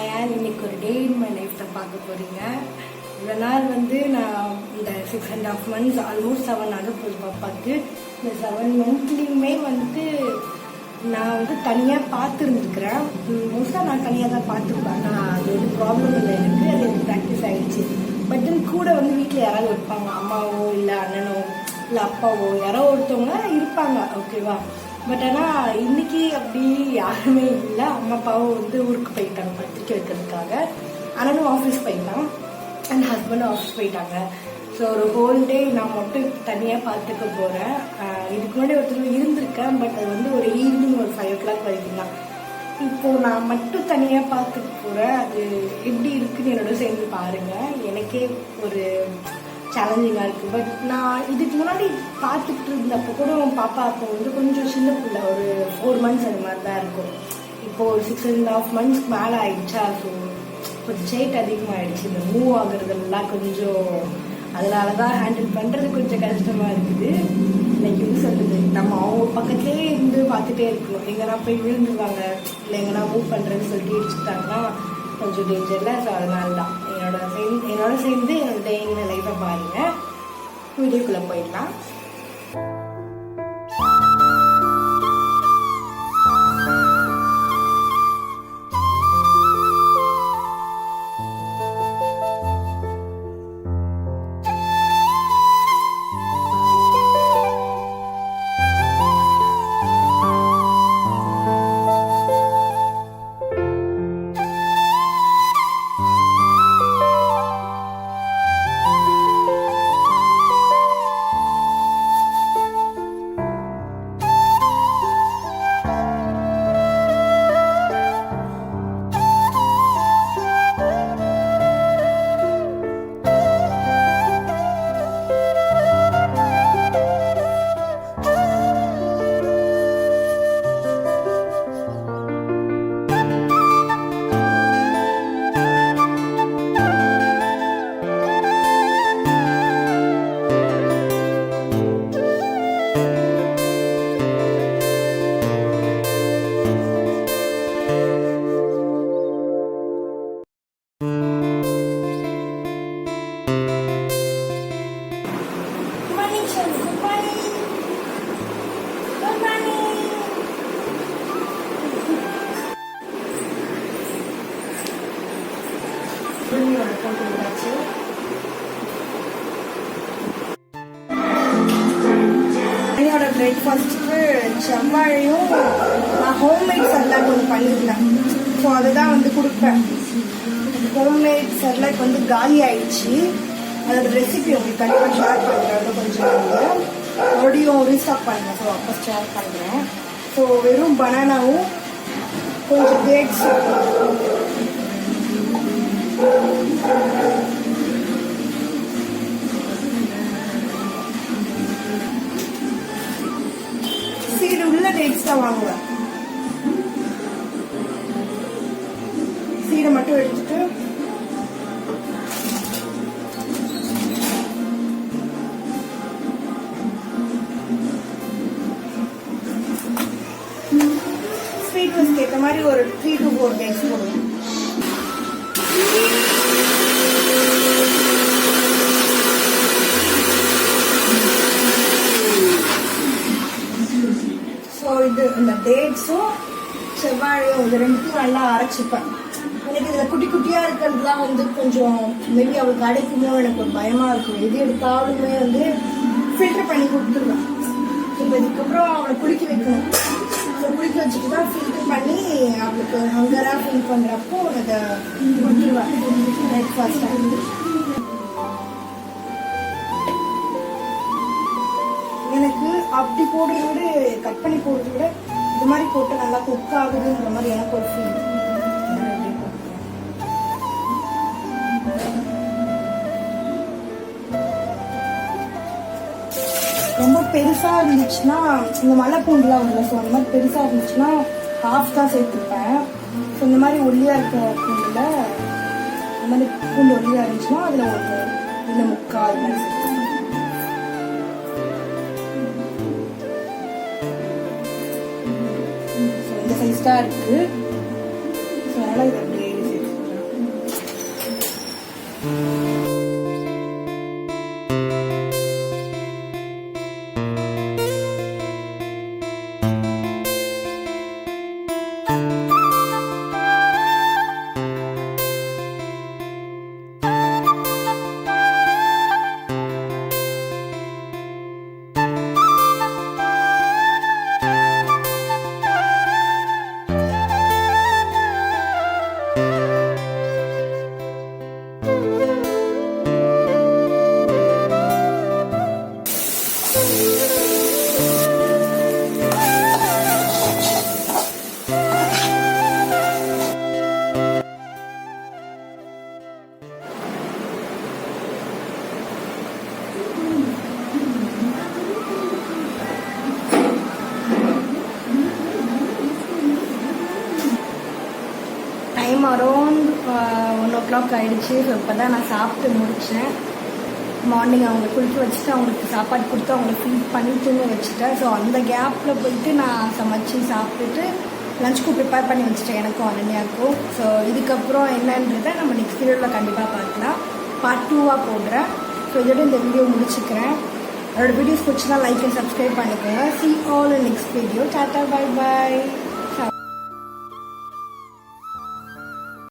Hi, இன்னைக்கு ஒரு டே in my லைஃப்ல பார்க்க போறீங்க. இவ்வளோ நாள் நான் இந்த 6.5 months ஆல்மோஸ்ட் 7 ஆக போகுது பாப்பாக்கு. இந்த 7 monthலையுமே நான் தனியாக பார்த்துருந்துருக்குறேன். மோஸ்ட்டாக நான் தனியாக தான் பார்த்துருப்பேன். நான் அது ஒரு ப்ராப்ளம் இல்லை, எனக்கு அது ப்ராக்டிஸ் ஆகிடுச்சு. பட் கூட வீட்டில் யாராவது இருப்பாங்க, அம்மாவோ இல்லை அண்ணனோ இல்லை அப்பாவோ யாரோ ஒருத்தவங்க இருப்பாங்க, ஓகேவா. பட் ஆனால் இன்னைக்கு அப்படி யாருமே இல்லை. அம்மா அப்பாவும் ஊருக்கு போயிட்டாங்க பத்திரிக்கை வைக்கிறதுக்காக. அண்ணனும் ஆஃபீஸ் போயிட்டான் அண்ட் ஹஸ்பண்டும் ஆஃபீஸ் போயிட்டாங்க. ஸோ ஒரு ஹோல் டே நான் மட்டும் தனியாக பார்த்துக்க போகிறேன். இதுக்கு முன்னாடி ஒருத்தர் இருந்திருக்கேன், பட் அது ஒரு ஈவினிங் ஒரு 5 o'clock வரைக்கும் தான். இப்போது நான் மட்டும் தனியாக பார்த்துக்க போகிறேன். அது எப்படி இருக்குன்னு என்னோட சேர்ந்து பாருங்கள். எனக்கே ஒரு சேலஞ்சிங்காக இருக்குது. பட் நான் இதுக்கு முன்னாடி பார்த்துட்டு இருந்தப்போ கூட பாப்பா அப்போ கொஞ்சம் சின்ன பிள்ளை, ஒரு 4 months அது மாதிரி தான் இருக்கும். இப்போது ஒரு 6.5 months மேலே ஆயிடுச்சா. ஸோ கொஞ்சம் வெயிட் அதிகமாகிடுச்சு. இந்த மூவ் ஆகுறதெல்லாம் கொஞ்சம், அதனால தான் ஹேண்டில் பண்ணுறது கொஞ்சம் கஷ்டமாக இருக்குது. இன்னைக்கு சொல்கிறது, நம்ம அவங்க பக்கத்துலேயே இருந்து பார்த்துட்டே இருக்கணும். எங்கன்னா போய் விழுந்துருவாங்க, இல்லை எங்கன்னா மூவ் பண்ணுறேன்னு சொல்லிட்டு இடிச்சுட்டாங்கன்னா கொஞ்சம் டேஞ்சரில். ஸோ அதனால தான் என்னோட சேர்ந்து என்னோட டே இன் லைஃப்பை பாருங்கள். வீடியோக்குள்ளே போயிடலாம். என்னோட பிரேக்ஃபாஸ்ட்டுக்கு செவ்வாழையும் நான் ஹோம்மேட் சர்லாக் ஒன்று பண்ணியிருந்தேன். ஸோ அதை தான் கொடுப்பேன். ஹோம்மேட் சர்லாக் காலி ஆயிடுச்சு. அதோட ரெசிபி உங்களுக்கு கண்டிப்பாக ஷேர் பண்ணுறேன். கொஞ்சம் மறுபடியும் ரீஸ்டாக் பண்ணுறேன். ஸோ அப்போ ஷேர் பண்ணுறேன். ஸோ வெறும் பனானாவும் கொஞ்சம் டேட்ஸ், சீடு உள்ள டேட்ஸ் தான் வாங்குவேன். சீடை மட்டும் எடுத்துட்டு ஸ்வீட்னஸ்க்கு ஏற்ற மாதிரி ஒரு 3 to 4 டேட்ஸ் போடுவேன். ஸோ இந்த டேட்ஸும் செவ்வாழையும் இது ரெண்டுத்தையும் நல்லா அரைச்சிப்பேன். எனக்கு இதில் குட்டி குட்டியாக இருக்கிறதுலாம் கொஞ்சம் மேபி அவளுக்கு அடைக்குமோ எனக்கு ஒரு பயமாக இருக்கும். எது எடுத்தாலுமே ஃபில்டர் பண்ணி கொடுத்துருவேன். இப்போ இதுக்கப்புறம் அவளை குளிக்க வைக்கணும். ஸோ குளிக்க வச்சுட்டு தான் ஃபில்டர் பண்ணி அவளுக்கு ஹங்கராக ஃபீல் பண்ணுறப்போ அதை கொடுத்துருவேன் பிரேக்ஃபாஸ்ட்டாக. எனக்கு அப்படி போடுறத விட, கட் பண்ணி போடுறத விட இது மாதிரி போட்டு நல்லா குக் ஆகுதுன்ற மாதிரி எனக்கு ஒரு ஃபீல். ரொம்ப பெருசா இருந்துச்சுன்னா, இந்த மலை பூண்டுலாம் உள்ள, ஸோ அந்த மாதிரி பெருசா இருந்துச்சுன்னா ஹாஃப் தான் சேர்த்துப்பேன். ஸோ இந்த மாதிரி ஒல்லியா இருக்க பூண்டுல, இந்த மாதிரி பூண்டு ஒல்லியா இருந்துச்சுன்னா அதுல ஒரு இல்லை முக்கால் அது மாதிரி சேர்த்துப்பேன். சைஸ்டா இருக்கு. ஸோ அதனால இது அப்படியே சேர்த்து அரௌண்ட் 1 o'clock ஆகிடுச்சு. ஸோ இப்போ தான் நான் சாப்பிட்டு முடித்தேன். மார்னிங் அவங்களை குளிக்க வச்சுட்டு அவங்களுக்கு சாப்பாடு கொடுத்து அவங்களை ஃபீட் பண்ணி தூங்க வச்சுட்டேன். ஸோ அந்த கேப்பில் போயிட்டு நான் சமைச்சு சாப்பிட்டுட்டு லஞ்சுக்கு ப்ரிப்பேர் பண்ணி வச்சுட்டேன் எனக்கும் அனன்யாவுக்கும். ஸோ இதுக்கப்புறம் என்னன்றதை நம்ம நெக்ஸ்ட் வீடியோவில் கண்டிப்பாக பார்க்கலாம். பார்ட் 2 போடுறேன். ஸோ இதோட இந்த வீடியோ முடிச்சுக்கிறேன். என்னோட வீடியோஸ் பிடிச்சினா லைக் அண்ட் சப்ஸ்கிரைப் பண்ணிக்கோங்க. See you all in next video. Tata, bye bye.